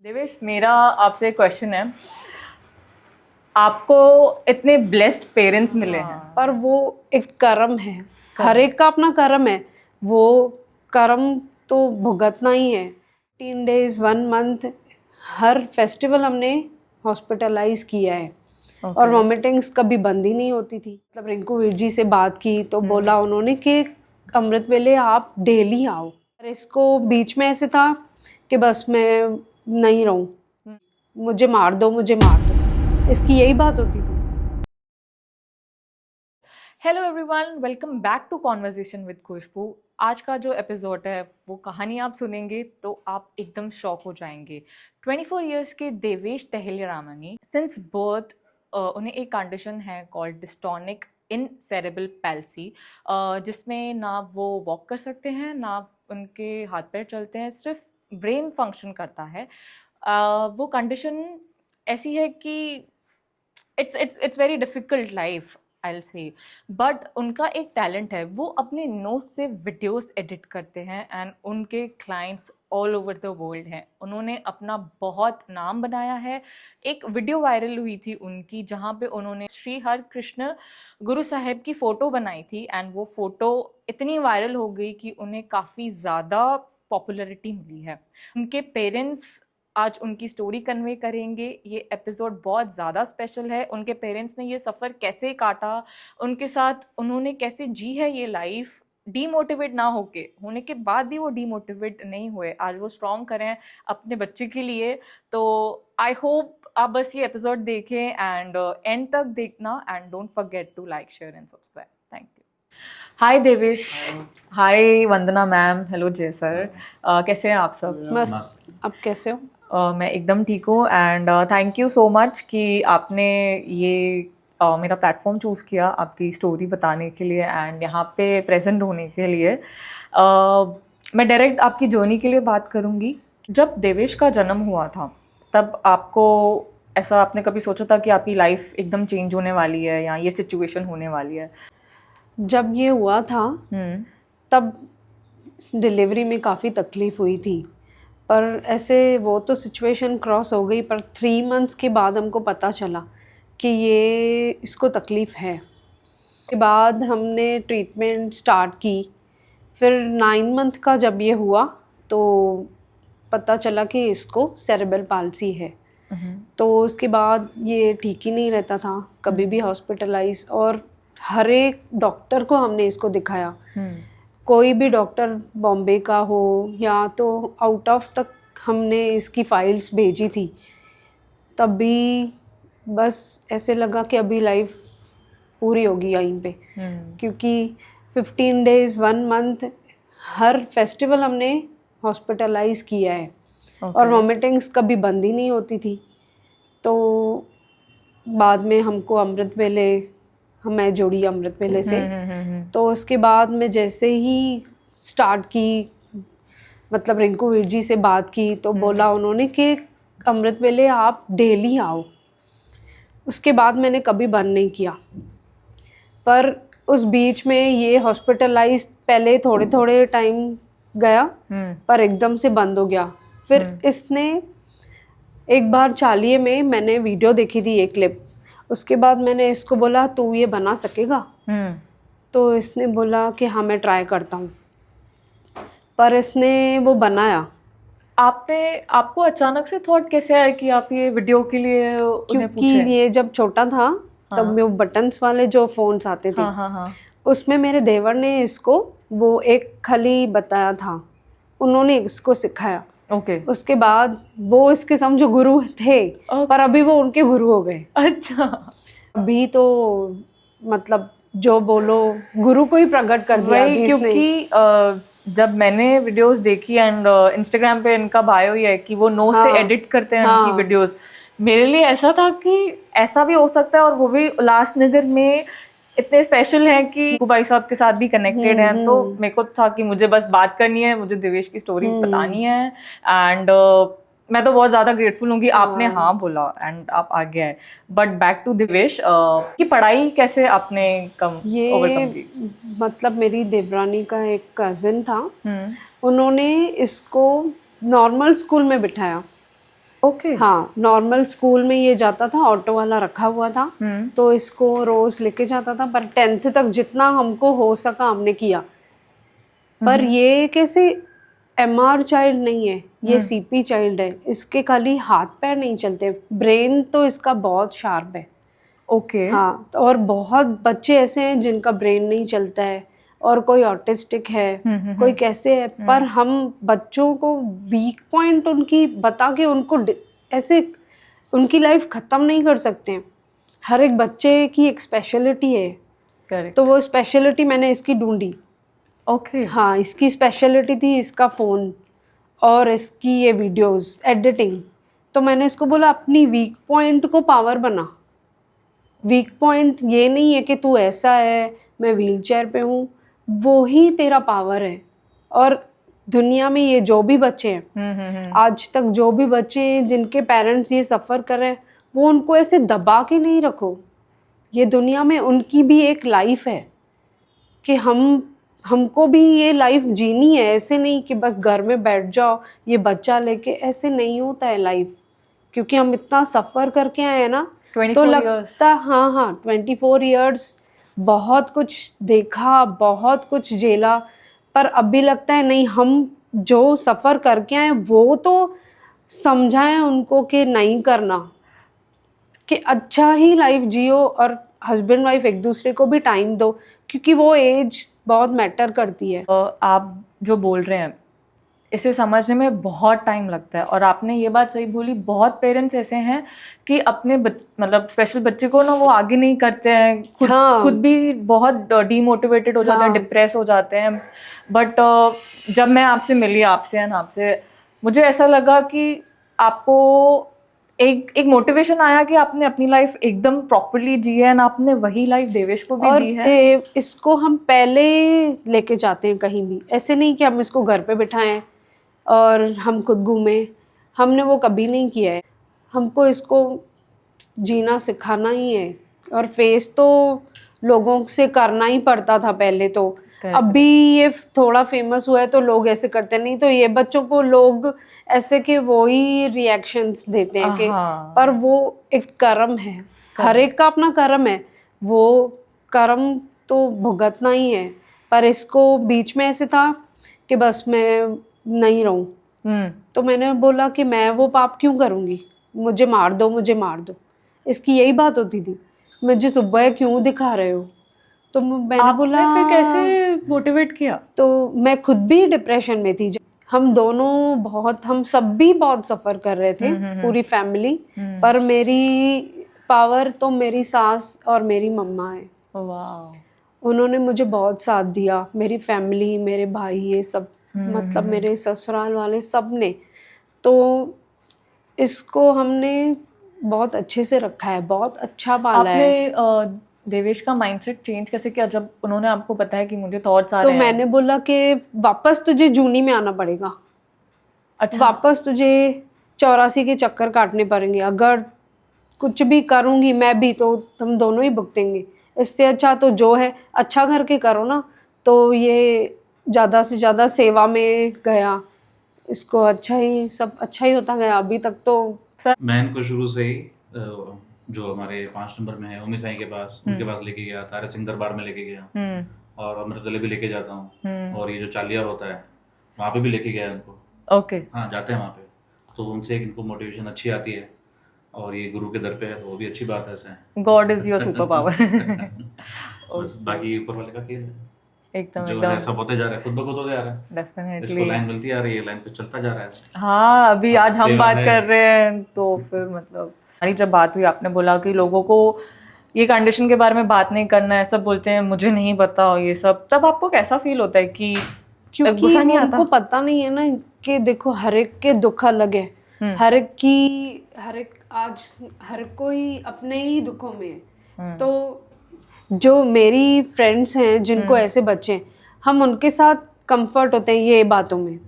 देवेश, मेरा आपसे क्वेश्चन है। आपको इतने ब्लेस्ड पेरेंट्स मिले हैं, पर वो एक कर्म है, हर एक का अपना कर्म है। वो कर्म तो भुगतना ही है। 15 days 1 month हर फेस्टिवल हमने हॉस्पिटलाइज किया है। और वॉमिटिंग्स कभी बंद ही नहीं होती थी। मतलब रिंकू वीर जी से बात की तो बोला उन्होंने कि अमृत वेले आप डेली आओ। और इसको बीच में ऐसे था कि बस मैं नहीं रहूं, मुझे मार दो, मुझे मार दो, इसकी यही बात होती थी। Hello everyone, welcome back to conversation with Khushboo. आज का जो एपिसोड है वो कहानी आप सुनेंगे तो आप एकदम शॉक हो जाएंगे। 24 इयर्स के देवेश टहलियारामानी, सिंस बर्थ उन्हें एक कंडीशन है कॉल्ड डिस्टोनिक इन सेरेब्रल पैल्सी, जिसमें ना वो वॉक कर सकते हैं, ना उनके हाथ पैर चलते हैं, सिर्फ ब्रेन फंक्शन करता है। वो कंडीशन ऐसी है कि it's very difficult life, I will say. But उनका एक टैलेंट है, वो अपने नोज से वीडियोस एडिट करते हैं एंड उनके clients all over the world हैं। उन्होंने अपना बहुत नाम बनाया है। एक वीडियो वायरल हुई थी उनकी, जहाँ पे उन्होंने श्री हर कृष्ण गुरु साहेब की फ़ोटो बनाई थी एंड वो फ़ोटो इतनी वायरल हो गई कि उन्हें काफ़ी ज़्यादा पॉपुलैरिटी मिली है। उनके पेरेंट्स आज उनकी स्टोरी कन्वे करेंगे। ये एपिसोड बहुत ज़्यादा स्पेशल है। उनके पेरेंट्स ने ये सफ़र कैसे काटा, उनके साथ उन्होंने कैसे जी है ये लाइफ, डीमोटिवेट ना होने के बाद भी वो डीमोटिवेट नहीं हुए, आज वो स्ट्रॉन्ग करें अपने बच्चे के लिए। तो आई होप आप बस ये एपिसोड देखें एंड एंड तक देखना and don't forget to like, share and subscribe. Thank you. Hi Devesh. Hi Vandana ma'am. Hello Jai sir. कैसे हैं आप सब? मस्त। आप कैसे हो? मैं एकदम ठीक हूँ and thank you so much कि आपने ये मेरा प्लेटफॉर्म चूज़ किया आपकी स्टोरी बताने के लिए एंड यहाँ पे प्रेजेंट होने के लिए। मैं डायरेक्ट आपकी जर्नी के लिए बात करूँगी। जब देवेश का जन्म हुआ था तब आपको ऐसा आपने कभी सोचा था कि आपकी लाइफ एकदम चेंज होने वाली है या ये सिचुएशन होने वाली है? जब ये हुआ था तब डिलीवरी में काफ़ी तकलीफ़ हुई थी, पर ऐसे वो तो सिचुएशन क्रॉस हो गई। पर 3 months के बाद हमको पता चला कि ये इसको तकलीफ़ है। के बाद हमने ट्रीटमेंट स्टार्ट की। फिर 9 month का जब ये हुआ तो पता चला कि इसको सेरेब्रल पाल्सी है। तो उसके बाद ये ठीक ही नहीं रहता था, कभी भी हॉस्पिटलाइज, और हर एक डॉक्टर को हमने इसको दिखाया। कोई भी डॉक्टर बॉम्बे का हो या तो आउट ऑफ तक हमने इसकी फाइल्स भेजी थी, तब भी बस ऐसे लगा कि अभी लाइफ पूरी होगी यहीं पे। क्योंकि 15 days 1 month हर फेस्टिवल हमने हॉस्पिटलाइज किया है। और वॉमिटिंग्स कभी बंद ही नहीं होती थी। तो बाद में हमको अमृत वेले, मैं जुड़ी अमृत वेले से। तो उसके बाद में जैसे ही स्टार्ट की, मतलब रिंकू वीर जी से बात की तो बोला उन्होंने कि अमृत वेले आप डेली आओ। उसके बाद मैंने कभी बंद नहीं किया। पर उस बीच में ये हॉस्पिटलाइज पहले थोड़े थोड़े टाइम गया, पर एकदम से बंद हो गया। फिर इसने एक बार चालिये में मैंने वीडियो देखी थी, एक क्लिप। उसके बाद मैंने इसको बोला तू ये बना सकेगा? तो इसने बोला कि हाँ मैं ट्राई करता हूँ। पर इसने वो बनाया। आपको अचानक से थॉट कैसे आया कि आप ये वीडियो के लिए उन्हें क्योंकि पूछें? ये जब छोटा था तब में वो बटन्स वाले जो फोन्स आते थे, उसमें मेरे देवर ने इसको वो एक खली बताया था, उन्होंने इसको सिखाया। उसके बाद वो इसके समझो गुरु थे, पर अभी वो उनके गुरु हो गए। अच्छा। अभी तो मतलब जो बोलो गुरु को ही प्रकट कर दिया अभी इसने। क्योंकि जब मैंने वीडियोस देखी एंड इंस्टाग्राम पे इनका बायो ही है कि वो नोज से एडिट करते हैं उनकी वीडियोस, मेरे लिए ऐसा था कि ऐसा भी हो सकता है और वो भी उल्लासनगर में इतने स्पेशल हैं कि भाई साहब के साथ भी कनेक्टेड हैं। तो मेरे को था कि मुझे बस बात करनी है, मुझे देवेश की स्टोरी बतानी है एंड मैं तो बहुत ज़्यादा ग्रेटफुल हूँ कि आपने हाँ बोला एंड आप आ गए। बट बैक टू देवेश की पढ़ाई कैसे आपने ओवरकम की? मतलब मेरी देवरानी का एक कज़न था, उन्होंने इसको नॉर्मल स्कूल में बिठाया ओके। हाँ, नॉर्मल स्कूल में ये जाता था, ऑटो वाला रखा हुआ था, तो इसको रोज लेके जाता था। पर 10th तक जितना हमको हो सका हमने किया। पर ये कैसे MR चाइल्ड नहीं है, ये CP चाइल्ड है। इसके खाली हाथ पैर नहीं चलते, ब्रेन तो इसका बहुत शार्प है। ओके। हाँ, तो और बहुत बच्चे ऐसे हैं जिनका ब्रेन नहीं चलता है, और कोई ऑटिस्टिक है, कोई कैसे है। पर हम बच्चों को वीक पॉइंट उनकी बता के उनको ऐसे उनकी लाइफ ख़त्म नहीं कर सकते हैं। हर एक बच्चे की एक स्पेशलिटी है, करेक्ट। तो वो स्पेशलिटी मैंने इसकी ढूंढी। ओके। हाँ, इसकी स्पेशलिटी थी इसका फ़ोन और इसकी ये वीडियोस एडिटिंग। तो मैंने इसको बोला अपनी वीक पॉइंट को पावर बना। वीक पॉइंट ये नहीं है कि तू ऐसा है, मैं व्हीलचेयर पे हूँ, वो ही तेरा पावर है। और दुनिया में ये जो भी बच्चे हैं, आज तक जो भी बच्चे हैं जिनके पेरेंट्स ये सफ़र कर रहे हैं, वो उनको ऐसे दबा के नहीं रखो। ये दुनिया में उनकी भी एक लाइफ है कि हमको भी ये लाइफ जीनी है। ऐसे नहीं कि बस घर में बैठ जाओ ये बच्चा लेके, ऐसे नहीं होता है लाइफ। क्योंकि हम इतना सफ़र करके आए हैं ना, 24 तो years। लगता हाँ 24 इयर्स बहुत कुछ देखा, बहुत कुछ झेला। पर अभी लगता है नहीं, हम जो सफ़र करके आए वो तो समझाएं उनको कि नहीं करना, कि अच्छा ही लाइफ जियो और हस्बैंड वाइफ एक दूसरे को भी टाइम दो, क्योंकि वो एज बहुत मैटर करती है। आप जो बोल रहे हैं इसे समझने में बहुत टाइम लगता है, और आपने ये बात सही बोली। बहुत पेरेंट्स ऐसे हैं कि अपने मतलब स्पेशल बच्चे को ना वो आगे नहीं करते हैं, खुद भी बहुत डीमोटिवेटेड हो जाते हैं, डिप्रेस हो जाते हैं। बट जब मैं आपसे मिली, आपसे मुझे ऐसा लगा कि आपको एक मोटिवेशन आया कि आपने अपनी लाइफ एकदम प्रॉपर्ली जी है, और आपने वही लाइफ देवेश को भी दी है। इसको हम पहले लेके जाते हैं कहीं भी, ऐसे नहीं कि हम इसको घर पे बिठाएं और हम खुद घूमें। हमने वो कभी नहीं किया है। हमको इसको जीना सिखाना ही है, और फेस तो लोगों से करना ही पड़ता था पहले तो। अभी ये थोड़ा फेमस हुआ है तो लोग ऐसे करते नहीं, तो ये बच्चों को लोग ऐसे के वो ही रिएक्शंस देते हैं कि पर वो एक कर्म है, हर एक का अपना कर्म है, वो कर्म तो भुगतना ही है। पर इसको बीच में ऐसे था कि बस मैं नहीं रहूं, तो मैंने बोला कि मैं वो पाप क्यों करूंगी, मुझे मार दो, मुझे मार दो। इसकी यही बात होती थी, मुझे सुबह क्यों दिखा रहे हो। तो मैंने बोला फिर कैसे मोटिवेट किया। तो मैं खुद भी डिप्रेशन में थी। हम दोनों हम सब भी बहुत सफ़र कर रहे थे, पूरी फैमिली। पर मेरी पावर तो मेरी सास और मेरी मम्मा है। वाह। उन्होंने मुझे बहुत साथ दिया, मेरी फैमिली, मेरे भाई, ये सब, मतलब मेरे ससुराल वाले सब ने। तो इसको हमने बहुत अच्छे से रखा है, बहुत अच्छा पाला है। आपने देवेश का माइंडसेट चेंज कैसे किया जब उन्होंने आपको बताया कि मुझे थॉट्स आ रहे तो हैं? मैंने बोला कि वापस तुझे जूनी में आना पड़ेगा। अच्छा। वापस तुझे 84 के चक्कर काटने पड़ेंगे। अगर कुछ भी करूँगी मैं भी तो तुम दोनों ही भुगतेंगे। इससे अच्छा तो जो है अच्छा करके करो ना। तो ये ज़्यादा से ज़्यादा सेवा में गया, इसको अच्छा ही सब अच्छा ही होता गया अभी तक। तो मैं इनको शुरू से ही जो हमारे 5 नंबर में है उमी साई के पास, उनके पास लेके गया, तारा सिंह दरबार में लेके गया, और अमृतसर भी लेके जाता हूँ, और ये जो चालिया होता है वहाँ पे भी लेके गया उनको। ओके। हाँ, जाते हैं वहाँ पे, तो उनसे इनको मोटिवेशन अच्छी आती है, और ये गुरु के दर पे है तो वो भी अच्छी बात है। ऐसे God is your super power. बाकी ऊपर वाले का खेल है, एकदम जो है सब होते जा रहा है, खुद ब खुद होते जा रहा है। डेफिनेटली इसको लाइन मिलती आ रही है, लाइन पे चलता जा रहा है। हाँ, अभी आज हम सेवा बात है। कर रहे हैं तो फिर मतलब हमारी जब बात हुई, आपने बोला कि लोगों को ये कंडीशन के बारे में बात नहीं करना है, सब बोलते हैं मुझे नहीं पता और ये सब, तब आपको कैसा फील होता है कि क्योंकि गुस्सा नहीं आता? उनको पता नहीं है ना कि देखो हर एक के दुख अलग है, हर एक आज हर कोई अपने ही दुखों में है। तो जो मेरी फ्रेंड्स हैं जिनको ऐसे बच्चे हैं, हम उनके साथ कंफर्ट होते हैं ये बातों में।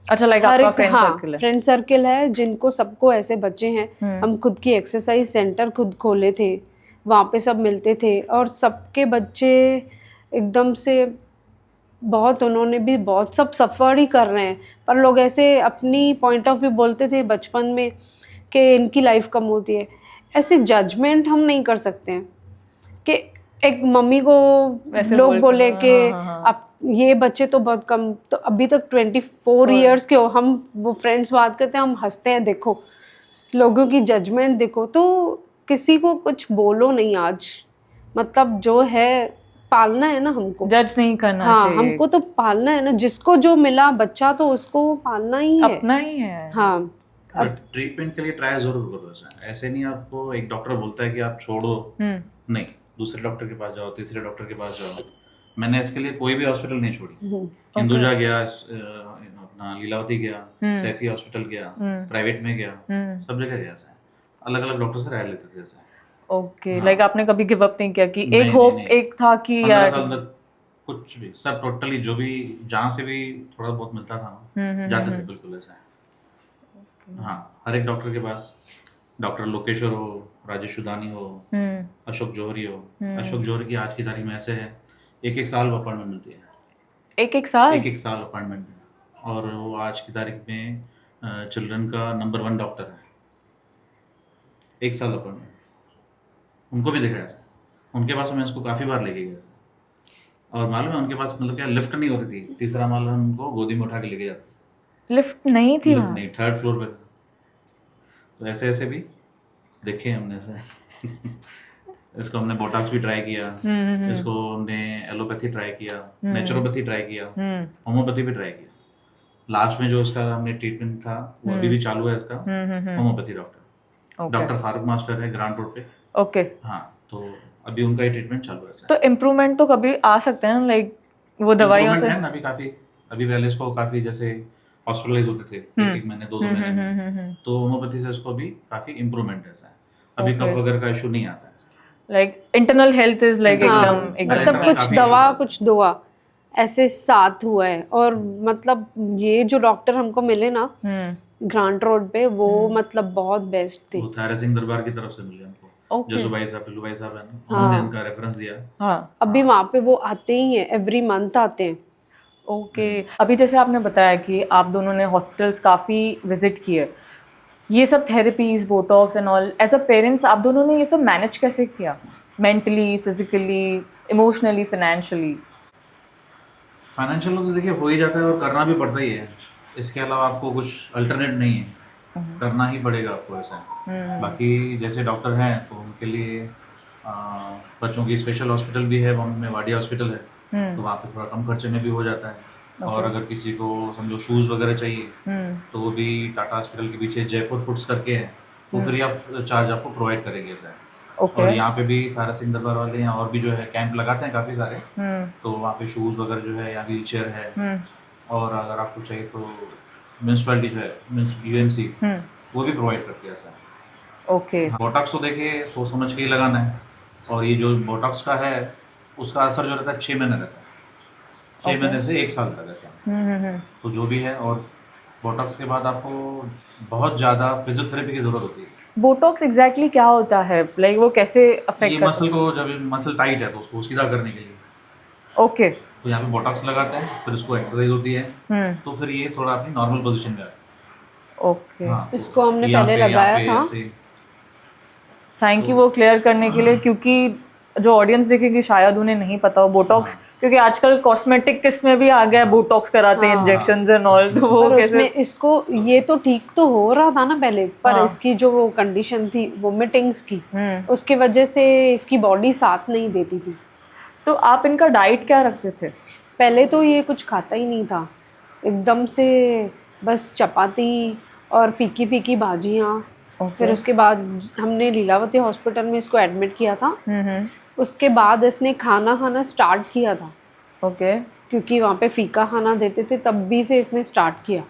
अच्छा, लाइक आपका फ्रेंड सर्कल है? फ्रेंड सर्कल है जिनको सबको ऐसे बच्चे हैं। हम खुद की एक्सरसाइज सेंटर खुद खोले थे, वहाँ पे सब मिलते थे, और सबके बच्चे एकदम से बहुत, उन्होंने भी बहुत सब सफ़र ही कर रहे हैं। पर लोग ऐसे अपनी पॉइंट ऑफ व्यू बोलते थे बचपन में कि इनकी लाइफ कम होती है। ऐसे जजमेंट हम नहीं कर सकते हैं कि एक मम्मी को वैसे लोग बोल के, बोले कि हाँ, हाँ, अब ये बच्चे तो बहुत कम, तो अभी तक 24 इयर्स के हो, हम वो फ्रेंड्स बात करते हैं, हम हंसते हैं, देखो लोगों की जजमेंट देखो। तो किसी को कुछ बोलो नहीं आज, मतलब जो है पालना है ना हमको, जज नहीं करना हाँ चाहिए, हमको तो पालना है ना, जिसको जो मिला बच्चा तो उसको पालना ही है। अपना ही है। हाँ बट ट्रीटमेंट के लिए ट्राई जरूर करो। ऐसे नहीं आपको एक डॉक्टर बोलता है कि आप छोड़ो, नहीं, दूसरे डॉक्टर के पास जाओ, तीसरे डॉक्टर के पास जाओ। मैंने इसके लिए कोई भी हॉस्पिटल नहीं छोड़ी। हिंदुजा गया, अपना लीलावती गया, सैफी हॉस्पिटल गया, प्राइवेट में गया, सब जगह गया। अलग अलग डॉक्टर से राय लेते थे ऐसे। ओके, लाइक आपने कभी गिव अप नहीं किया कि नहीं, एक होप नहीं। एक था कि 15 यार साल तक कुछ भी, सब टोटली जो भी जहाँ से भी थोड़ा बहुत मिलता था ना, जाते थे बिल्कुल ऐसा। हाँ, हर एक डॉक्टर के पास, डॉक्टर लोकेश्वर हो, राजेश सुदानी हो, अशोक जौहरी हो। अशोक जौहरी की आज की तारीख में ऐसे है, एक एक साल अपॉइंटमेंट मिलती है, एक साल अपॉइंटमेंट। और वो आज की तारीख में चिल्ड्रन का नंबर 1 डॉक्टर है। एक साल अपॉइंटमेंट, उनको भी दिखाया था, उनके पास मैं इसको काफ़ी बार लेके गया था। और मालूम है उनके पास मतलब क्या लिफ्ट नहीं होती थी, तीसरा माला हम उनको गोदी में उठा के लेके जाते। लिफ्ट नहीं थी लिफ्ट वहाँ? नहीं, 3rd फ्लोर पे था। तो ऐसे ऐसे भी देखे हमने ऐसे। इसको हमने बोटॉक्स भी ट्राई किया, इसको हमने एलोपैथी ट्राई किया, नेचुरोपैथी ट्राई किया, होम्योपैथी भी ट्राई किया। लास्ट में जो उसका हमने ट्रीटमेंट था वो अभी भी चालू है इसका, होम्योपैथी डॉक्टर फारूक मास्टर है ग्रांट रोड पे। ओके, हाँ, तो अभी उनका ही ट्रीटमेंट चालू है। तो इम्प्रूवमेंट तो कभी आ सकते हैं लाइक वो दवाइयों से? है ना अभी काफी, अभी पहले इसको काफी जैसे हॉस्पिटलाइज होते थे एक महीने 2 महीने में, तो होम्योपैथी से इसको भी काफी इम्प्रूवमेंट है ऐसा। अभी कफ वगैरह का इशू नहीं आता है। Like internal health is like एकदम मतलब कुछ दवा कुछ दुआ ऐसे साथ हुआ है। और मतलब ये जो डॉक्टर हमको मिले ना ग्रांट रोड पे, वो मतलब बहुत बेस्ट थे। वो थारा सिंह दरबार की तरफ से मिले हमको। जसू भाई साहब, टिल्लू भाई साहब है ना, उन्होंने इनका रेफरेंस दिया। हाँ, अभी वहाँ पे वो आते ही हैं, एवरी मंथ आते हैं। ओके। अभी जैसे आपने बताया कि आप दोनों ने हॉस्पिटल्स काफ़ी विजिट किए, ये सब therapies, botox and all, as a parents आप दोनों ने ये सब मैनेज कैसे किया? Mentally, physically, emotionally, financially? Financial तो देखिए हो ही जाता है और करना भी पड़ता ही है। इसके अलावा आपको कुछ अल्टरनेट नहीं है, करना ही पड़ेगा आपको ऐसा। बाकी जैसे डॉक्टर हैं तो उनके लिए बच्चों की स्पेशल हॉस्पिटल भी है, वहाँ में वाडिया हॉस्पिटल है, तो वहाँ पे थोड़ा कम खर्चे में भी हो जाता है। और अगर किसी को समझो शूज़ वगैरह चाहिए तो वो भी टाटा हॉस्पिटल के पीछे जयपुर फूड्स करके है, वो फ्री ऑफ चार्ज आपको प्रोवाइड करेंगे सर। और यहाँ पे भी थारा सिंह दरबार वाले हैं और भी जो है कैंप लगाते हैं काफ़ी सारे, तो वहाँ पे शूज़ वगैरह जो है या व्हील चेयर है। और अगर आपको चाहिए तो म्यूनसिपैलिटी जो है यूएमसी वो भी प्रोवाइड करती है सर। ओके, बोटॉक्स तो देखिए सोच समझ के ही लगाना है। और ये जो बोटॉक्स का है उसका असर जो रहता है 6 महीने रहता है, 6 महीने से 1 साल तक ऐसा। तो जो भी है, और बोटॉक्स के बाद आपको बहुत ज़्यादा फिजियोथेरेपी की ज़रूरत होती है। बोटॉक्स एग्जैक्टली क्या होता है? लाइक वो कैसे अफेक्ट ये करता मसल को, जब मसल टाइट है तो उसको सीधा करने के लिए, है? ओके, तो यहाँ पे बोटॉक्स लगाते हैं, फिर उसको एक्सरसाइज होती है, तो फिर ये थोड़ा अपनी नॉर्मल पोजीशन में आता है। ओके, हाँ, तो इसको हमने यहाँ पहले पे लगाया था। ऐसे- थैंक यू वो क्लियर करने के लिए, क्योंकि जो ऑडियंस देखेगी शायद उन्हें नहीं पता हो बोटॉक्स, क्योंकि आजकल कॉस्मेटिक किस में भी आ गया है, बोटॉक्स कराते हैं, इंजेक्शंस एंड ऑल, तो वो पर कैसे? उसमें इसको ये तो ठीक तो हो रहा था ना पहले, पर इसकी जो वो कंडीशन थी वोमिटिंग्स की, उसकी वजह से इसकी बॉडी साथ नहीं देती थी। तो आप इनका डाइट क्या रखते थे? पहले तो ये कुछ खाता ही नहीं था, एकदम से बस चपाती और फीकी फीकी भाजियाँ। फिर उसके बाद हमने लीलावती हॉस्पिटल में इसको एडमिट किया था। उसके बाद इसने खाना खाना स्टार्ट किया था, ओके, क्योंकि वहाँ पे फीका खाना देते थे, तब भी से इसने स्टार्ट किया।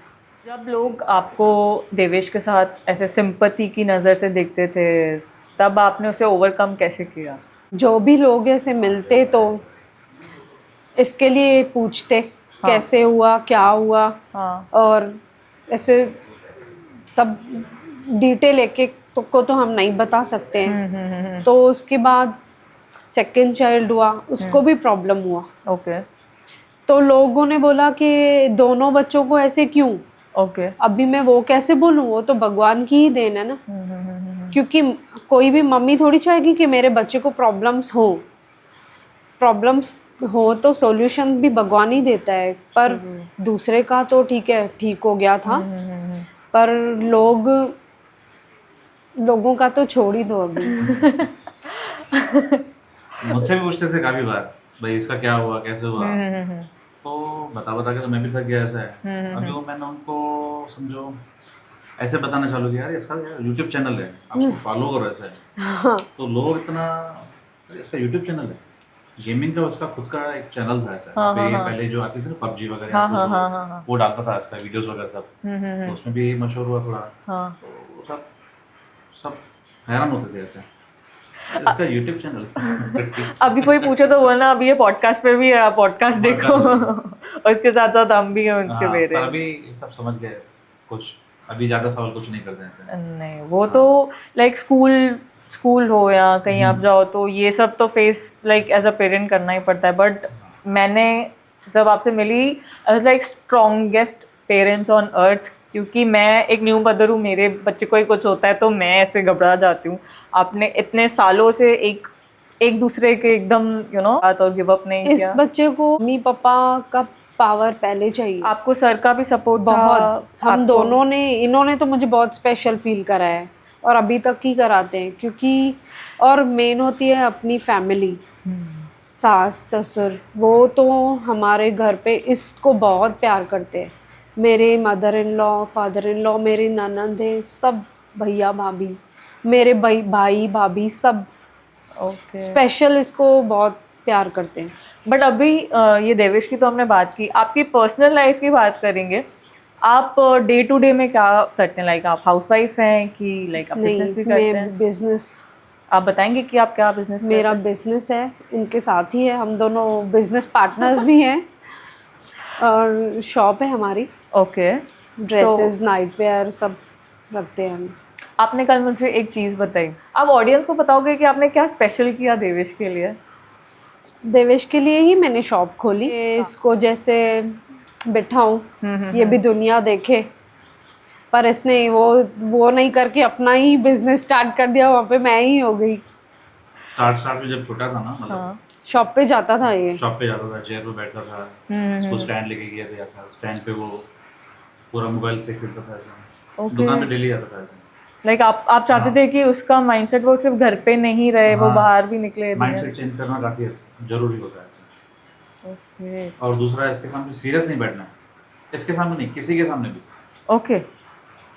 जब लोग आपको देवेश के साथ ऐसे सिंपैथी की नज़र से देखते थे, तब आपने उसे ओवरकम कैसे किया? जो भी लोग ऐसे मिलते तो इसके लिए पूछते कैसे हुआ, क्या हुआ, और ऐसे सब डिटेल एक एक को तो हम नहीं बता सकते हैं। तो उसके बाद सेकंड चाइल्ड हुआ, उसको भी प्रॉब्लम हुआ। ओके, तो लोगों ने बोला कि दोनों बच्चों को ऐसे क्यों, ओके। अभी मैं वो कैसे बोलूँ, वो तो भगवान की ही देन है ना, क्योंकि कोई भी मम्मी थोड़ी चाहेगी कि मेरे बच्चे को प्रॉब्लम्स हो तो सॉल्यूशन भी भगवान ही देता है, पर दूसरे का तो ठीक है, ठीक हो गया था, पर लोगों का तो छोड़ ही दो अभी। मुझसे भी पूछते थे काफी बार, भाई इसका क्या हुआ, कैसे हुआ, तो बता के तो मैं भी थक गया। ऐसा है अभी वो मैंने उनको समझो ऐसे बताना चालू किया, यार इसका यूट्यूब चैनल है, आप उसको फॉलो करो। ऐसा है तो लोग इतना, अरे इसका यूट्यूब चैनल है, गेमिंग का उसका खुद का एक चैनल था। ऐसा पहले जो आती थी ना पबजी वगैरह, वो डालता था इसका वीडियोस वगैरह सब, तो उसमें भी मशहूर हुआ थोड़ा। तो सब हैरान होते थे ऐसे, इसका यूट्यूब चैनल। अभी कोई पूछे तो बोलना अभी ये पॉडकास्ट पे भी है, आप पॉडकास्ट देखो। और इसके साथ साथ हम भी हैं उसके पर पेरेंट्स। अभी सब समझ गए कुछ, अभी ज्यादा सवाल कुछ नहीं करते हैं ऐसे। नहीं, वो तो लाइक स्कूल हो या कहीं आप जाओ तो ये सब तो face like as a parent करना ही पड़ता है। बट मैंने जब आपसे मिली, I was like strongest parents on earth, क्योंकि मैं एक न्यू मदर हूँ, मेरे बच्चे को ही कुछ होता है तो मैं ऐसे घबरा जाती हूँ। आपने इतने सालों से एक दूसरे के एकदम बात और गिव अप नहीं इस किया। बच्चे को मम्मी पापा का पावर पहले चाहिए, आपको सर का भी सपोर्ट बहुत। था? हम दोनों ने, इन्होंने तो मुझे बहुत स्पेशल फील करा है और अभी तक ही कराते हैं, क्योंकि और मेन होती है अपनी फैमिली, सास ससुर, वो तो हमारे घर पे इसको बहुत प्यार करते हैं। मेरे mother in law, father in law, मेरी ननंद है, सब भैया भाभी, मेरे भाई भाभी, सब ओके। स्पेशल इसको बहुत प्यार करते हैं। बट अभी ये देवेश की तो हमने बात की, आपकी पर्सनल लाइफ की बात करेंगे। आप डे टू डे में क्या करते हैं? लाइक आप हाउसवाइफ हैं कि लाइक आप बिजनेस भी नहीं, करते हैं? मैं बिजनेस, आप बताएंगे कि आप क्या बिजनेस करते मेरा हैं? बिजनेस है, इनके साथ ही है, हम दोनों बिजनेस पार्टनर्स भी हैं, और शॉप है हमारी, ओके। ड्रेसेस नाइट वेयर सब रखते हैं हम। आपने कल मुझे एक चीज़ बताई, आप ऑडियंस को बताओगे कि आपने क्या स्पेशल किया देवेश के लिए? देवेश के लिए ही मैंने शॉप खोली, इसको जैसे बिठाऊं, ये भी दुनिया देखे, पर इसने वो नहीं करके अपना ही बिजनेस स्टार्ट कर दिया, वहाँ पे मैं ही हो गई। स्टार्ट में जब छोटा था ना, मतलब शॉप पे जाता था, ये शॉप पे जाता था, चेयर पे बैठता था, उसको स्टैंड लेके गया था, स्टैंड पे वो पूरा मोबाइल से खेलता था ऐसे, दुकान पे डेली आता था ऐसे। लाइक आप चाहते थे कि उसका माइंडसेट वो सिर्फ घर पे नहीं रहे, वो बाहर भी निकले। माइंडसेट चेंज करना काफी जरूरी होता है ऐसे। ओके। और दूसरा, इसके सामने सीरियस नहीं बैठना है, इसके सामने नहीं, किसी के सामने भी। ओके।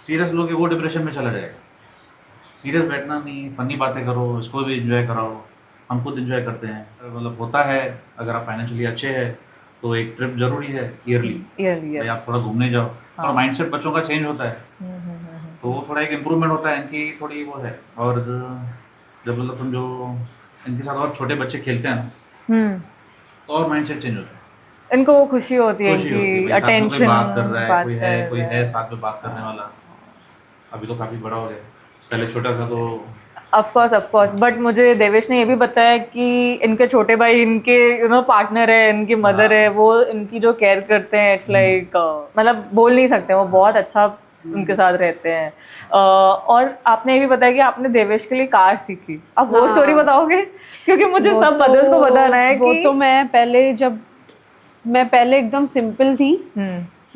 सीरियस लोग वो डिप्रेशन में चला जाएगा। सीरियस बैठना नहीं, फनी बातें करो, इसको भी एंजॉय कराओ, हम खुद एंजॉय करते हैं। मतलब होता है, अगर आप फाइनेंशियली अच्छे हैं तो एक ट्रिप जरूरी है ईयरली, भाई आप थोड़ा घूमने जाओ। और माइंडसेट बच्चों का चेंज होता है, तो वो थोड़ा एक इम्प्रूवमेंट होता है, इनकी थोड़ी वो है। और जब मतलब तुम जो इनके साथ और छोटे बच्चे खेलते हैं ना, तो और माइंडसेट चेंज होता है, इनको वो खुशी होती है खुशी होती है, कि भाई साथ में कोई अटेंशन बात कर रहा है, कोई है साथ में बात करने वाला। अभी तो काफी बड़ा हो गया, पहले छोटा था तो। Of course. बट मुझे देवेश ने ये भी बताया कि इनके छोटे भाई इनके पार्टनर है, इनकी मदर है, वो इनकी जो केयर करते हैं, इट्स लाइक मतलब बोल नहीं सकते, वो बहुत अच्छा उनके साथ रहते हैं। और आपने ये भी बताया कि आपने देवेश के लिए कार सीखी, आप वो स्टोरी बताओगे? क्योंकि मुझे सब मदर्स को बताना है वो कि तो मैं पहले एकदम सिंपल थी।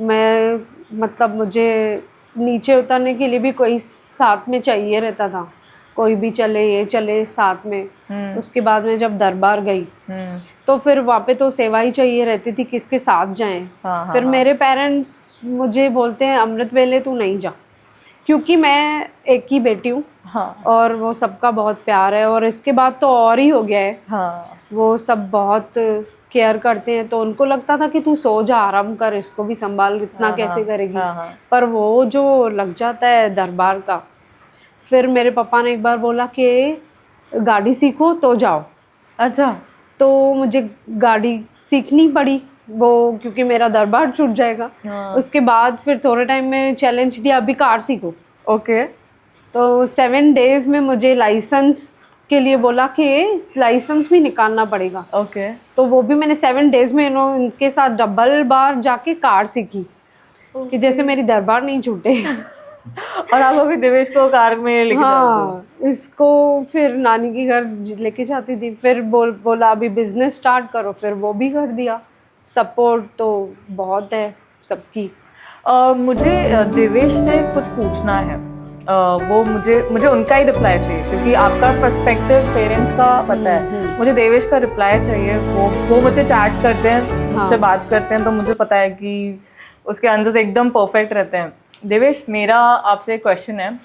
मैं मतलब मुझे नीचे उतरने के लिए भी कोई साथ में चाहिए रहता था, कोई भी चले, ये चले साथ में। उसके बाद में जब दरबार गई तो फिर वहाँ पे तो सेवा ही चाहिए रहती थी, किसके साथ जाएं। फिर मेरे पेरेंट्स मुझे बोलते हैं अमृत वेले तू नहीं जा, क्योंकि मैं एक ही बेटी हूँ। और वो सबका बहुत प्यार है, और इसके बाद तो और ही हो गया है। वो सब बहुत केयर करते हैं, तो उनको लगता था कि तू सो जा, आराम कर, इसको भी संभाल, इतना कैसे करेगी। पर वो जो लग जाता है दरबार का। फिर मेरे पापा ने एक बार बोला कि गाड़ी सीखो तो जाओ। अच्छा। तो मुझे गाड़ी सीखनी पड़ी, वो क्योंकि मेरा दरबार छूट जाएगा। उसके बाद फिर थोड़े टाइम में चैलेंज दिया, अभी कार सीखो। ओके। तो 7 डेज में मुझे लाइसेंस के लिए बोला कि लाइसेंस भी निकालना पड़ेगा। ओके। तो वो भी मैंने 7 डेज में इनके साथ डबल बार जाके कार सीखी। कि जैसे मेरी दरबार नहीं छूटे। और आप अभी देवेश को कार में लेके जाते हो? हाँ, इसको फिर नानी के घर लेके जाती थी, फिर बोला अभी बिजनेस स्टार्ट करो, फिर वो भी कर दिया। सपोर्ट तो बहुत है सबकी। मुझे देवेश से कुछ पूछना है। वो मुझे उनका ही रिप्लाई चाहिए, क्योंकि आपका पर्सपेक्टिव पेरेंट्स का पता है, मुझे देवेश का रिप्लाई चाहिए। वो मुझे चैट करते हैं, मुझसे बात करते हैं, तो मुझे पता है कि उसके आंसर्स एकदम परफेक्ट रहते हैं। देवेश, मेरा आपसे क्वेश्चन है,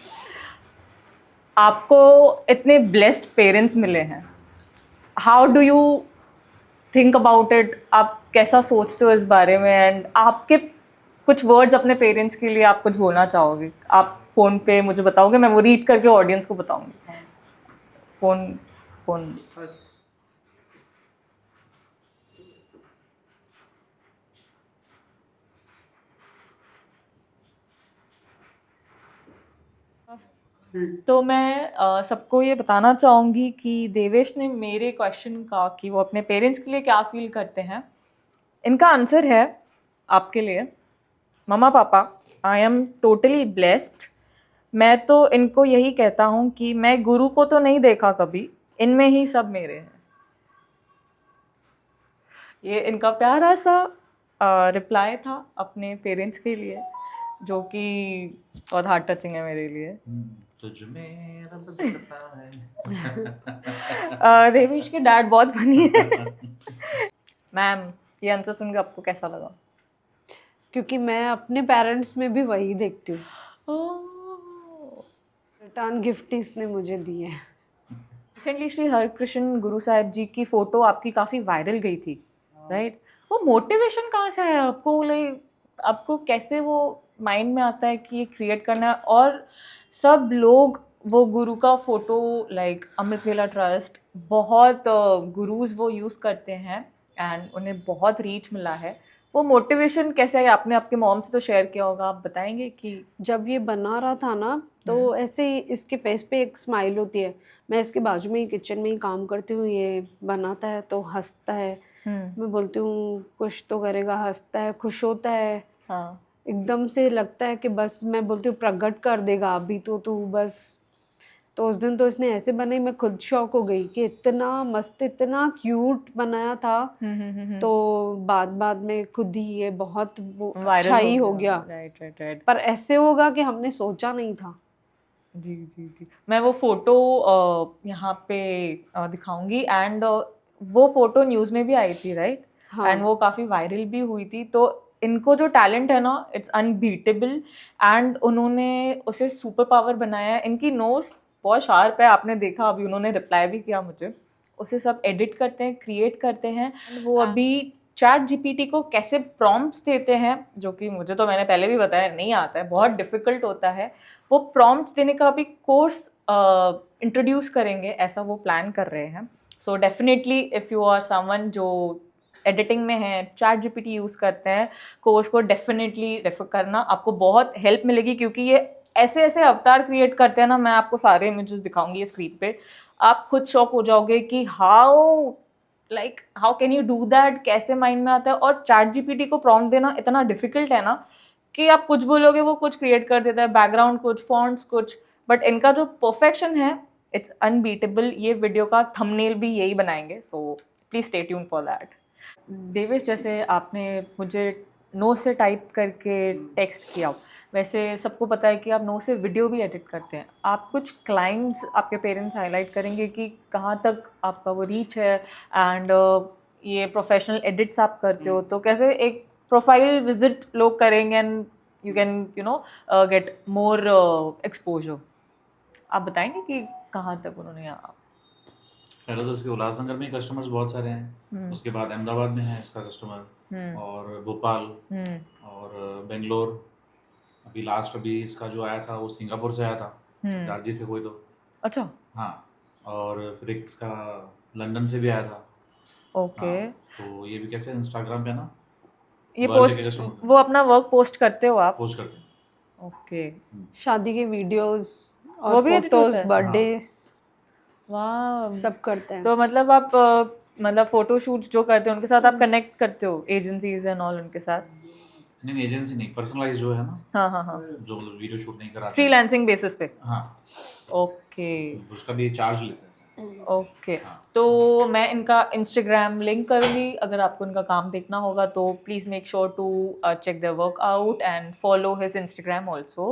आपको इतने ब्लेस्ड पेरेंट्स मिले हैं, how do you think about it? आप कैसा सोचते हो इस बारे में? एंड आपके कुछ वर्ड्स अपने पेरेंट्स के लिए आप कुछ बोलना चाहोगे? आप फोन पे मुझे बताओगे, मैं वो रीड करके ऑडियंस को बताऊंगी। फोन फोन तो मैं सबको ये बताना चाहूँगी कि देवेश ने मेरे क्वेश्चन का कि वो अपने पेरेंट्स के लिए क्या फील करते हैं, इनका आंसर है आपके लिए। मम्मा पापा, आई एम टोटली ब्लेस्ड। मैं तो इनको यही कहता हूँ कि मैं गुरु को तो नहीं देखा कभी, इनमें ही सब मेरे हैं। ये इनका प्यारा सा रिप्लाई था अपने पेरेंट्स के लिए, जो कि बहुत हार्ट टचिंग है मेरे लिए। तुझ में रब दिखता है। देवेश के डैड बहुत फनी है। मैम, ये आंसर सुन के आपको कैसा लगा? क्योंकि मैं अपने पेरेंट्स में भी वही देखती हूँ। रिटर्न गिफ्ट इसने मुझे दिए है। रिसेंटली श्री हरकृष्ण गुरु साहिब जी की फोटो आपकी काफ़ी वायरल गई थी, राइट? वो मोटिवेशन कहाँ से आया आपको? लाइक आपको कैसे वो माइंड में आता है कि ये क्रिएट करना है? और सब लोग वो गुरु का फोटो, लाइक अमृत वेला ट्रस्ट, बहुत गुरुज वो यूज़ करते हैं एंड उन्हें बहुत रीच मिला है। वो मोटिवेशन कैसे आया? आपने आपके मॉम से तो शेयर किया होगा, आप बताएंगे कि जब ये बना रहा था ना, तो ऐसे ही इसके फेस पे एक स्माइल होती है। मैं इसके बाजू में ही किचन में ही काम करती हूँ, ये बनाता है तो हंसता है। मैं बोलती हूँ कुछ तो करेगा, हंसता है, खुश होता है। हाँ, एकदम से लगता है कि बस, मैं बोलती हूँ प्रकट कर देगा अभी तो तू बस। तो उस दिन तो इसने ऐसे बनाई, मैं खुद शॉक हो गई कि इतना मस्त, इतना क्यूट बनाया था। तो बाद में खुद ही ये बहुत वो अच्छा ही हो गया। Right right right. पर ऐसे होगा कि हमने सोचा नहीं था। जी जी जी, मैं वो फोटो यहाँ पे दिखाऊंगी। एंड वो फोटो न्यूज़ में भी आई थी, राइट? हाँ। एंड वो काफ़ी वायरल भी हुई थी। तो इनको जो टैलेंट है ना, इट्स अनबीटेबल। एंड उन्होंने उसे सुपर पावर बनाया है। इनकी नोज बहुत शार्प है, आपने देखा, अभी उन्होंने रिप्लाई भी किया मुझे। उसे सब एडिट करते हैं, क्रिएट करते हैं। वो अभी चैट जीपीटी को कैसे प्रॉम्प्ट्स देते हैं, जो कि मुझे तो, मैंने पहले भी बताया, नहीं आता है, बहुत डिफिकल्ट होता है। वो प्रॉम्प्ट्स देने का अभी कोर्स इंट्रोड्यूस करेंगे, ऐसा वो प्लान कर रहे हैं। So definitely if you are someone जो एडिटिंग में है, चैट जीपीटी यूज़ करते हैं, कोर्स को डेफिनेटली रेफर करना, आपको बहुत हेल्प मिलेगी। क्योंकि ये ऐसे ऐसे अवतार क्रिएट करते हैं ना, मैं आपको सारे इमेजेस दिखाऊंगी स्क्रीन पे, आप खुद शॉक हो जाओगे कि how can you do that, कैसे माइंड में आता है। और चैट जीपीटी को प्रॉम्प्ट देना इतना डिफिकल्ट है ना कि आप कुछ बोलोगे वो कुछ क्रिएट कर देता है, बैकग्राउंड कुछ, फॉन्ट्स कुछ। बट इनका जो परफेक्शन है, इट्स अनबीटेबल। ये वीडियो का थंबनेल भी यही बनाएंगे, so please stay tune for that. Devesh, जैसे आपने मुझे नो से टाइप करके टेक्स्ट किया, वैसे सबको पता है कि आप नो से वीडियो भी एडिट करते हैं। आप कुछ क्लाइंट्स आपके पेरेंट्स हाईलाइट करेंगे कि कहाँ तक आपका वो रीच है? एंड ये प्रोफेशनल एडिट्स आप करते हो, तो कैसे एक प्रोफाइल विजिट लोग करेंगे and you can get more exposure? आप बताएंगे कि कहाँ तक उन्होंने पहले तो उसके उल्लासनगर में कस्टमर्स बहुत सारे हैं, उसके बाद अहमदाबाद में है इसका कस्टमर, और भोपाल, और बेंगलोर। अभी लास्ट अभी इसका जो आया था वो सिंगापुर से आया था, जार्जी थे कोई तो। अच्छा, हाँ, और फिर एक इसका लंदन से भी आया था। ओके। हाँ, तो ये भी कैसे इंस्टाग्राम पे ना ये वर्क पोस्ट, के कस्टमर वो अपना वर्क पोस्ट करते हो आप? पोस्ट करते हैं। ओके। शादी के वीडियोस वो और भी edit फोटोज, होता है? बर्थडे, वाह। सब करते हैं। तो मतलब आप मतलब फोटो शूट्स जो करते हो उनके साथ आप कनेक्ट करते हो, एजेंसीज एंड ऑल उनके साथ? नहीं एजेंसी नहीं, पर्सनलाइज जो है ना, हाँ हाँ हाँ, जो मतलब वीडियो शूट नहीं कराते हैं। फ्रीलांसिंग बेसिस पे। हाँ, ओके उसका भी चार्ज लेते हैं। ओके। हाँ। तो मैं इनका इंस्टाग्राम लिंक करूँगी, अगर आपको इनका काम देखना होगा तो please make sure to check their work out and follow his Instagram also.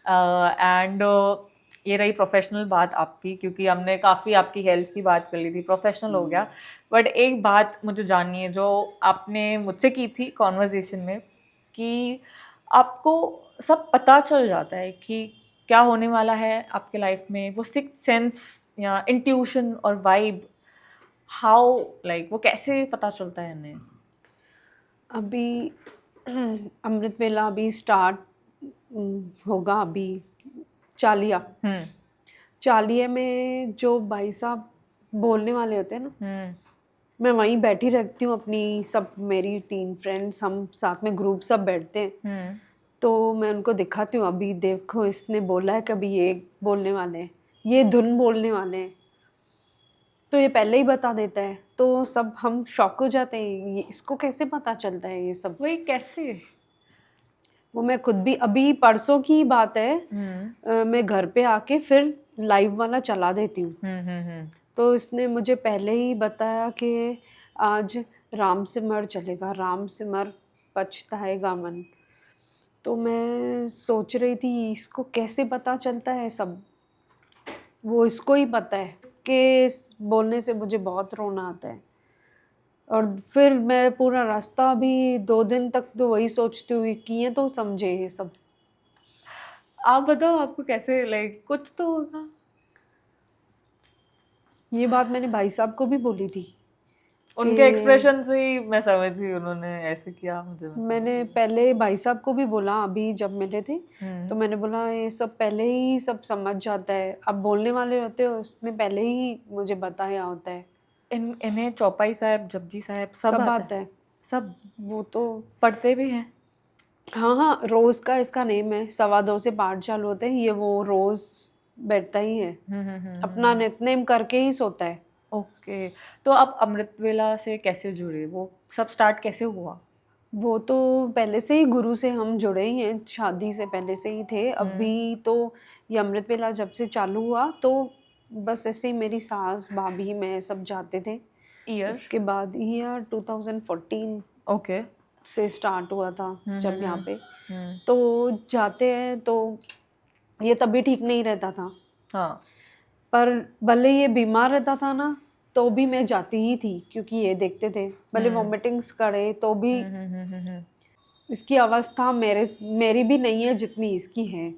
And ये रही प्रोफेशनल बात आपकी, क्योंकि हमने काफ़ी आपकी हेल्थ की बात कर ली थी, प्रोफेशनल हो गया। बट एक बात मुझे जाननी है जो आपने मुझसे की थी कॉन्वर्जेसन में, कि आपको सब पता चल जाता है कि क्या होने वाला है आपके लाइफ में, वो सिक्स सेंस या इंट्यूशन और वाइब, हाउ लाइक वो कैसे पता चलता है हमें? अभी अमृत वेला अभी स्टार्ट होगा अभी चालिया। चालिये में जो भाई साहब बोलने वाले होते हैं ना, मैं वहीं बैठी रहती हूँ अपनी, सब मेरी 3 फ्रेंड्स हम साथ में ग्रुप सब बैठते हैं, तो मैं उनको दिखाती हूँ, अभी देखो इसने बोला है कभी ये बोलने वाले हैं, ये धुन बोलने वाले हैं, तो ये पहले ही बता देता है, तो सब हम शॉक हो जाते हैं, ये इसको कैसे पता चलता है ये सब। वही कैसे? वो मैं खुद भी, अभी परसों की बात है, मैं घर पे आके फिर लाइव वाला चला देती हूँ, तो इसने मुझे पहले ही बताया कि आज राम सिमर चलेगा, राम सिमर पछताएगा मन। तो मैं सोच रही थी इसको कैसे पता चलता है सब, वो इसको ही पता है कि इस बोलने से मुझे बहुत रोना आता है। और फिर मैं पूरा रास्ता भी 2 दिन तक तो वही सोचती हुई कि ये तो समझे ये सब। आप बताओ आपको कैसे, लाइक कुछ तो होगा। ये बात मैंने भाई साहब को भी बोली थी उनके कि एक्सप्रेशन से ही मैं समझी उन्होंने ऐसे किया, मुझे मैं मैंने पहले भाई साहब को भी बोला, अभी जब मिले थे समझी। तो मैंने बोला ये सब पहले ही सब समझ जाता है, अब बोलने वाले होते हो उसने पहले ही मुझे बताया होता है। इन्हें चौपाई साहब, जपजी साहब सब सब आता आता है? है, सब वो तो पढ़ते भी हैं? हाँ हाँ, रोज का इसका नेम है, 2:15 से पाठ चालू होते हैं, ये वो रोज बैठता ही है, अपना नितनेम करके ही सोता है। ओके। तो आप अमृत वेला से कैसे जुड़े, वो सब स्टार्ट कैसे हुआ? वो तो पहले से ही गुरु से हम जुड़े ही हैं, शादी से पहले से ही थे। अभी तो ये अमृत वेला जब से चालू हुआ तो बस ऐसे ही मेरी सास भाभी मैं सब जाते थे। ईयर? उसके बाद ईयर 2014 ओके। से स्टार्ट हुआ था जब यहाँ पे, तो जाते हैं तो ये तभी ठीक नहीं रहता था, हाँ। पर भले ये बीमार रहता था ना तो भी मैं जाती ही थी, क्योंकि ये देखते थे भले वॉमिटिंग्स करे तो भी इसकी अवस्था मेरी भी नहीं है जितनी इसकी है।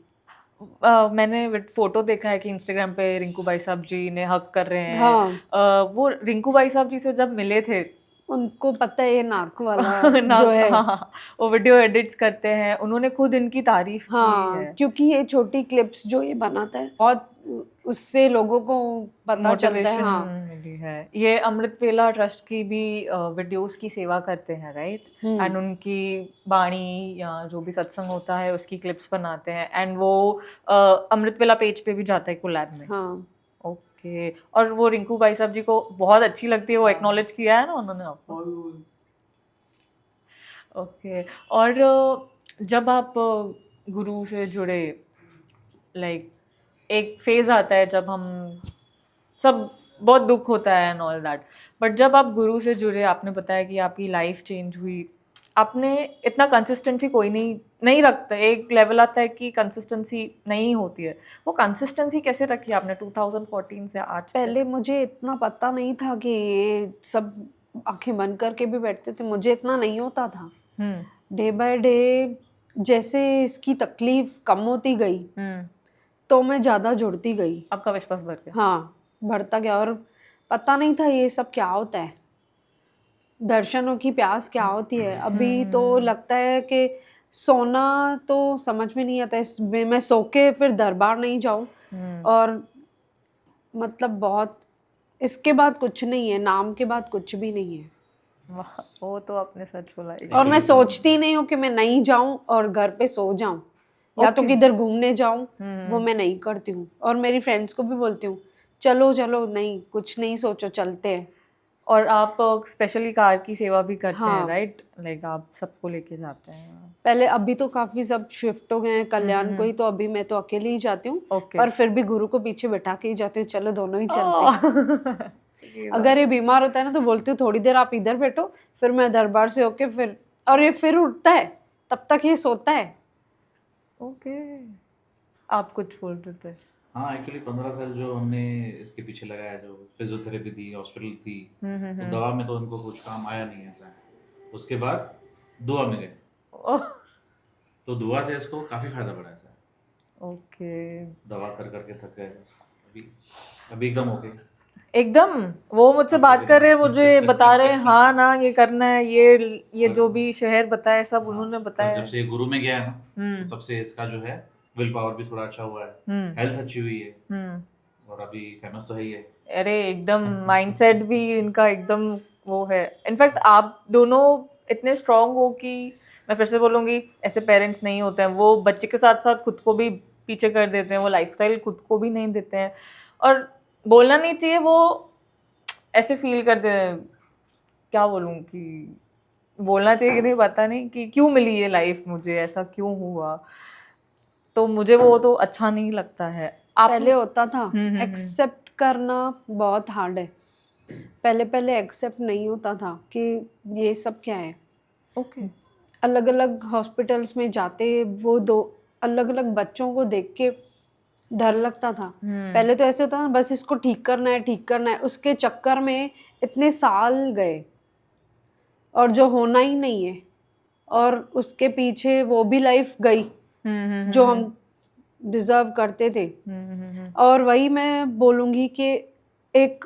मैंने फोटो देखा है कि इंस्टाग्राम पे रिंकू भाई साहब जी ने हक कर रहे हैं। हाँ, वो रिंकू भाई साहब जी से जब मिले थे उनको पता है ये नाक वाला ना, जो है। हाँ, वो वीडियो एडिट्स करते हैं, उन्होंने खुद इनकी तारीफ की हाँ, है। क्योंकि ये छोटी क्लिप्स जो ये बनाता है बहुत, उससे लोगों को पता चलता है। मोटिवेशन हाँ, मिली है। ये अमृत वेला ट्रस्ट की भी वीडियोस की सेवा करते हैं, राइट? एंड उनकी बाणी या जो भी सत्संग होता है उसकी क्लिप्स बनाते हैं, एंड वो अमृत वेला पेज पे भी जाता है कोलैब में। हाँ, ओके। और वो रिंकू भाई साहब जी को बहुत अच्छी लगती है, वो एक्नॉलेज किया है ना उन्होंने आपको? ओके। और जब आप गुरु से जुड़े, लाइक एक फेज आता है जब हम सब, बहुत दुख होता है एंड ऑल दैट, बट जब आप गुरु से जुड़े, आपने बताया कि आपकी लाइफ चेंज हुई, आपने इतना कंसिस्टेंसी कोई नहीं रखता, एक लेवल आता है कि कंसिस्टेंसी नहीं होती है, वो कंसिस्टेंसी कैसे रखी आपने 2014 से आज तक? पहले मुझे इतना पता नहीं था कि ये सब आंखें बंद करके भी बैठते थे, मुझे इतना नहीं होता था। डे बाय डे जैसे इसकी तकलीफ कम होती गई तो मैं ज़्यादा जुड़ती गई। आपका विश्वास बढ़ गया? हाँ, बढ़ता गया, और पता नहीं था ये सब क्या होता है, दर्शनों की प्यास क्या होती है। अभी तो लगता है कि सोना तो समझ में नहीं आता, इसमें मैं सो के फिर दरबार नहीं जाऊं, और मतलब बहुत, इसके बाद कुछ नहीं है, नाम के बाद कुछ भी नहीं है। वाह, वो तो आपने सच बोला। और मैं सोचती नहीं हूँ कि मैं नहीं जाऊं और घर पे सो जाऊं या तो किधर घूमने जाऊं, वो मैं नहीं करती हूँ। और मेरी फ्रेंड्स को भी बोलती हूँ चलो चलो, नहीं कुछ नहीं सोचो, चलते हैं। और आप स्पेशली कार की सेवा भी करते हैं, हाँ, राइट? लाइक आप सबको लेके जाते हैं। पहले, अभी तो काफी सब शिफ्ट हो गए हैं कल्याण को ही, तो अभी मैं तो अकेले ही जाती हूँ, ओके पर फिर भी गुरु को पीछे बैठा के ही जाती हूँ, चलो दोनों ही चलते हैं। ये अगर ये बीमार होता है ना तो बोलती हूँ थोड़ी देर आप इधर बैठो, फिर मैं दरबार से होके फिर, और ये फिर उठता है, तब तक ये सोता है। ओके आप कुछ बोल रहे थे? हाँ, एक्चुअली 15 साल जो हमने इसके पीछे लगाया, जो फिजियोथेरेपी थी, हॉस्पिटल थी, तो दवा में तो उनको कुछ काम आया नहीं ऐसा। उसके बाद दुआ में गए, ओह, तो दुआ से इसको काफी फायदा पड़ा ऐसा। ओके दवा कर करके थक गए बस। अभी अभी एकदम ओके। एकदम वो मुझसे बात कर रहे हैं, मुझे बता रहे हैं हाँ ना ये करना है, ये जो भी शहर बताए सब उन्होंने पर बताया जब है। से ये गुरु में गया है ना, हम्म तो तब से इसका जो है विल पावर भी थोड़ा अच्छा हुआ है, हेल्थ अच्छी हुई है, हम्म और अभी फेमस तो है ही है। अरे एकदम माइंडसेट भी इनका एकदम वो है। इनफैक्ट आप दोनों इतने स्ट्रांग हो कि मैं फिर से बोलूँगी ऐसे पेरेंट्स नहीं होते हैं, वो बच्चे के साथ साथ खुद को भी पीछे कर देते हैं, वो लाइफस्टाइल खुद को भी नहीं देते हैं, और बोलना नहीं चाहिए, वो ऐसे फील करते हैं, क्या बोलूँ कि बोलना चाहिए कि नहीं पता नहीं कि क्यों मिली ये लाइफ मुझे, ऐसा क्यों हुआ, तो मुझे वो तो अच्छा नहीं लगता है। आप पहले होता था, हम्म। एक्सेप्ट करना बहुत हार्ड है। पहले पहले एक्सेप्ट नहीं होता था कि ये सब क्या है। ओके अलग अलग हॉस्पिटल्स में जाते, वो दो अलग अलग बच्चों को देख के डर लगता था। पहले तो ऐसे होता था बस इसको ठीक करना है, ठीक करना है, उसके चक्कर में इतने साल गए और जो होना ही नहीं है, और उसके पीछे वो भी लाइफ गई जो हम डिजर्व करते थे। और वही मैं बोलूंगी कि एक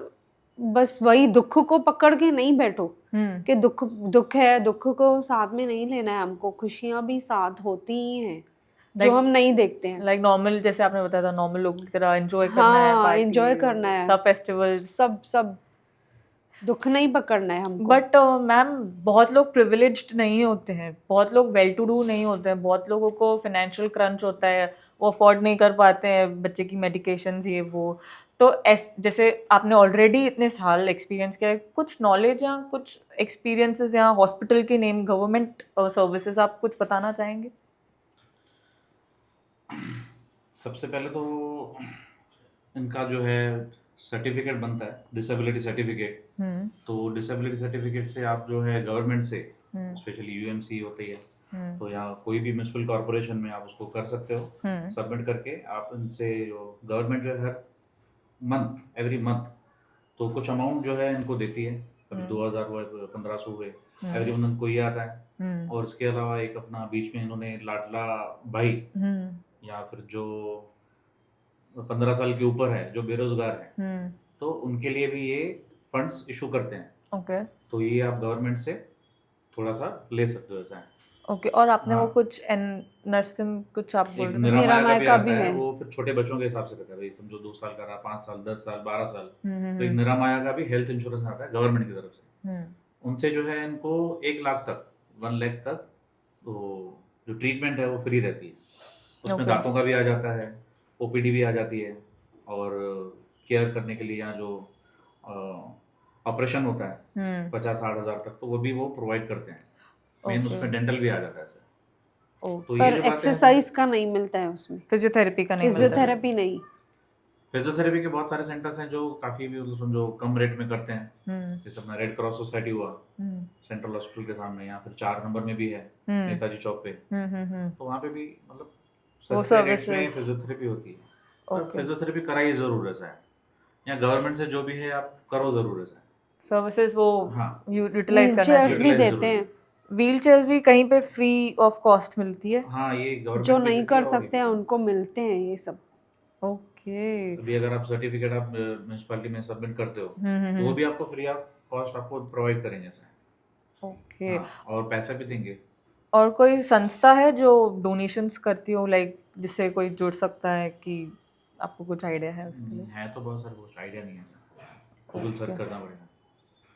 बस वही दुख को पकड़ के नहीं बैठो कि दुख दुख है, दुख को साथ में नहीं लेना है हमको, खुशियां भी साथ होती ही हैं जो हम नहीं देखते हैं। लाइक नॉर्मल, जैसे आपने बताया था नॉर्मल लोगों की तरह एंजॉय करना है, हाँ, पार्टी एंजॉय करना है, सब फेस्टिवल्स सब सब दुख नहीं पकड़ना है हमको। बट मैम बहुत लोग प्रिविलेज्ड नहीं होते हैं, बहुत लोग वेल टू डू नहीं होते हैं, बहुत लोगों को फाइनेंशियल क्रंच होता है, वो अफोर्ड नहीं कर पाते हैं बच्चे की मेडिकेशंस ये वो, तो जैसे आपने ऑलरेडी इतने साल एक्सपीरियंस किया है, कुछ नॉलेज या कुछ एक्सपीरियंसेस या हॉस्पिटल के नेम, गवर्नमेंट सर्विसेज आप कुछ बताना चाहेंगे? सबसे पहले तो इनका जो है सर्टिफिकेट बनता है, डिसेबिलिटी सर्टिफिकेट। तो डिसेबिलिटी सर्टिफिकेट से आप जो है गवर्नमेंट से, स्पेशली यूएमसी होती है, तो यहाँ कोई भी म्यूनिसिपल कॉर्पोरेशन में आप उसको कर सकते हो, सबमिट करके आप इनसे, गवर्नमेंट जो है हर मंथ, एवरी मंथ तो कुछ अमाउंट जो है इनको देती है, कभी 2000 हुए, 1500 हुए, एवरी मंथ को ये आता है। और इसके अलावा एक अपना बीच में इन्होंने लाडला भाई, या फिर जो 15 साल के ऊपर है, जो बेरोजगार है, तो उनके लिए भी ये फंड्स इशू करते हैं। ओके तो ये आप गवर्नमेंट से थोड़ा सा ले सकते हो ऐसा है। ओके और आपने वो कुछ नर्सिंग कुछ आप बोल एक रहे थे? निरामया का भी आता है, वो फिर छोटे बच्चों के हिसाब से रहता है, भाई समझो 2 साल का रहा, 5 साल, 10 साल, 12 साल, तो एक निरामया का भी हेल्थ इंश्योरेंस आता है गवर्नमेंट की तरफ से। उनसे जो है इनको 1 लाख तक, 1 लाख तक, तो जो ट्रीटमेंट है वो फ्री रहती है। उसमें दांतों का भी आ जाता है, ओपीडी भी आ जाती है, और केयर करने के लिए यहाँ जो ऑपरेशन होता है 50-60 हज़ार तक, तो वो भी वो प्रोवाइड करते हैं। मेन उसमें डेंटल भी आ जाता है सर। तो ये पर जो बातें हैं, एक्सरसाइज का नहीं मिलता है उसमें, फिजियोथेरेपी का नहीं मिलता? फिजियोथेरेपी नहीं। फिजियोथेरेपी के बहुत सारे सेंटर्स हैं जो काफी भी समझो कम रेट में करते हैं, जैसे अपना रेड क्रॉस सोसाइटी हुआ सेंट्रल हॉस्पिटल के सामने, या फिर 4 नंबर में भी है नेताजी चौक पे, तो वहाँ पे भी मतलब सस्ते रेट्स में फिजियोथेरेपी होती है। और फिजियोथेरेपी कराइए जरूर ऐसा है, या गवर्नमेंट से जो भी है आप करो जरूर ऐसा है, सर्विसेज वो हाँ यूटिलाइज करना व्हीलचेयर्स भी चाहिए। देते हैं, व्हील चेयर्स भी कहीं पे फ्री ऑफ कॉस्ट मिलती है? हाँ ये गवर्नमेंट जो नहीं कर सकते हैं उनको मिलते हैं ये सब। ओके अभी अगर आप सर्टिफिकेट आप म्यूनिसिपैलिटी में सबमिट करते हो, तो वो भी आपको फ्री ऑफ कॉस्ट आपको प्रोवाइड करेंगे ऐसा। ओके और पैसा भी देंगे। और कोई संस्था है जो डोनेशंस करती हो, लाइक जिससे कोई जुड़ सकता है, कि आपको कुछ आइडिया है उसके लिए? है तो बहुत सारे, कुछ आइडिया नहीं है सर, गूगल सर्च करना पड़ेगा।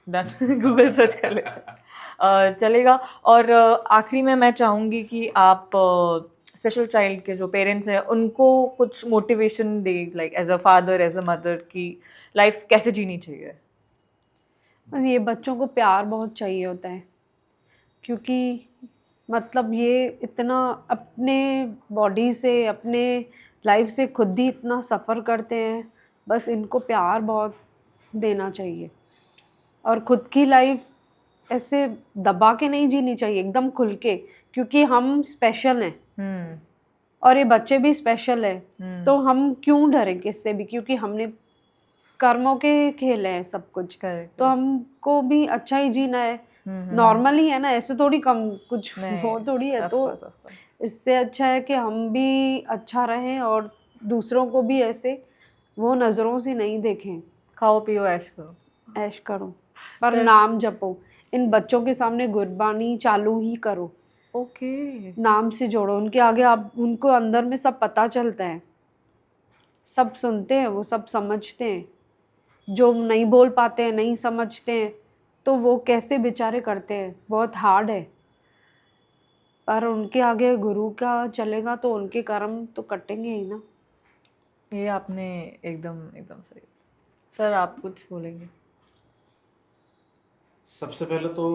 डन गूगल सर्च कर लेते हैं। चलेगा। और आखिरी में मैं चाहूँगी कि आप स्पेशल चाइल्ड के जो पेरेंट्स हैं उनको कुछ मोटिवेशन दे, like as a father, as a mother, की लाइफ कैसे जीनी चाहिए। बस ये बच्चों को प्यार बहुत चाहिए होता है, क्योंकि मतलब ये इतना अपने बॉडी से, अपने लाइफ से खुद ही इतना सफ़र करते हैं, बस इनको प्यार बहुत देना चाहिए और खुद की लाइफ ऐसे दबा के नहीं जीनी चाहिए, एकदम खुल के, क्योंकि हम स्पेशल हैं और ये बच्चे भी स्पेशल है। तो हम क्यों डरें किससे भी, क्योंकि हमने कर्मों के खेल है सब कुछ। करेक्ट। तो हमको भी अच्छा ही जीना है, नॉर्मल ही है ना, ऐसे थोड़ी कम कुछ वो थोड़ी है। तो इससे अच्छा है कि हम भी अच्छा रहें और दूसरों को भी ऐसे वो नज़रों से नहीं देखें। खाओ पियो ऐश करो। ऐश करो पर नाम जपो, इन बच्चों के सामने गुरबानी चालू ही करो, ओके। नाम से जोड़ो उनके आगे। आप उनको अंदर में सब पता चलता है, सब सुनते हैं, वो सब समझते हैं। जो नहीं बोल पाते हैं, नहीं समझते हैं, तो वो कैसे बेचारे करते हैं, बहुत हार्ड है। पर उनके आगे गुरु का चलेगा तो उनके कर्म तो कटेंगे ही ना। ये आपने एकदम एकदम सही। सर आप कुछ बोलेंगे? सबसे पहले तो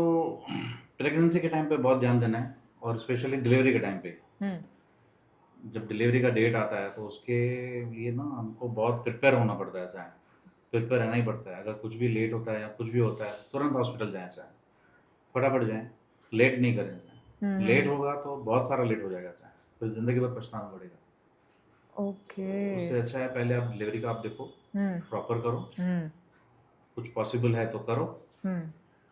प्रेगनेंसी के टाइम पे बहुत ध्यान देना है और स्पेशली डिलीवरी के टाइम पे। जब डिलीवरी का डेट आता है तो उसके लिए ना हमको बहुत प्रिपेयर होना पड़ता है। ऐसा है, प्रिपेयर रहना ही पड़ता है। अगर कुछ भी लेट होता है या कुछ भी होता है तुरंत हॉस्पिटल जाएं। ऐसा है, फटाफट जाएं, लेट नहीं करें। ऐसा है, लेट होगा तो बहुत सारा लेट हो जाएगा। ऐसा है, फिर ज़िंदगी भर पछताना पड़ेगा। ओके। उससे अच्छा है पहले आप डिलीवरी का आप देखो, प्रॉपर करो, कुछ पॉसिबल है तो करो।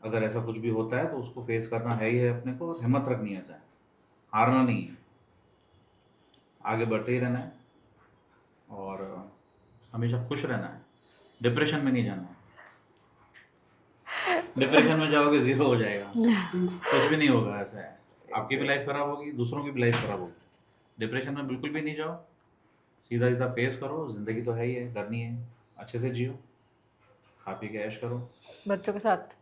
अगर ऐसा कुछ भी होता है तो उसको फेस करना है ही है अपने को, और हिम्मत रखनी है। ऐसा है, हारना नहीं है, आगे बढ़ते ही रहना है और हमेशा खुश रहना है। डिप्रेशन में नहीं जाना है। डिप्रेशन में जाओगे जीरो हो जाएगा, कुछ भी नहीं होगा। ऐसा है, आपकी भी लाइफ खराब होगी, दूसरों की भी लाइफ खराब होगी। डिप्रेशन में बिल्कुल भी नहीं जाओ, सीधा सीधा फेस करो। जिंदगी तो है ही है, करनी है, अच्छे से जियो, खा पी के ऐश करो, बच्चों के साथ,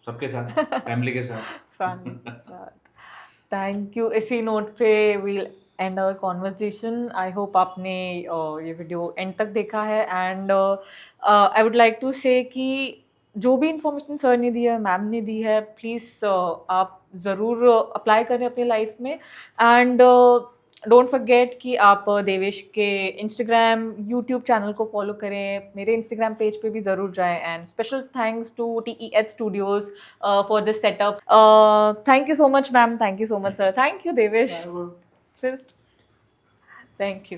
सबके साथ, फैमिली के साथ। फैमिली के साथ। Thank you. इसी नोट पे we'll end our conversation. I hope आपने ये वीडियो एंड तक देखा है and I would like to say कि जो भी इंफॉर्मेशन सर ने दी है, मैम ने दी है, प्लीज़ आप ज़रूर अप्लाई करें अपनी लाइफ में। एंड डोंट फॉरगेट कि आप देवेश के इंस्टाग्राम यूट्यूब चैनल को फॉलो करें, मेरे इंस्टाग्राम पेज पे भी ज़रूर जाएं। And special thanks to TEH studios for this setup. Thank you so much ma'am, thank you so much sir, thank you Devesh. First, thank you.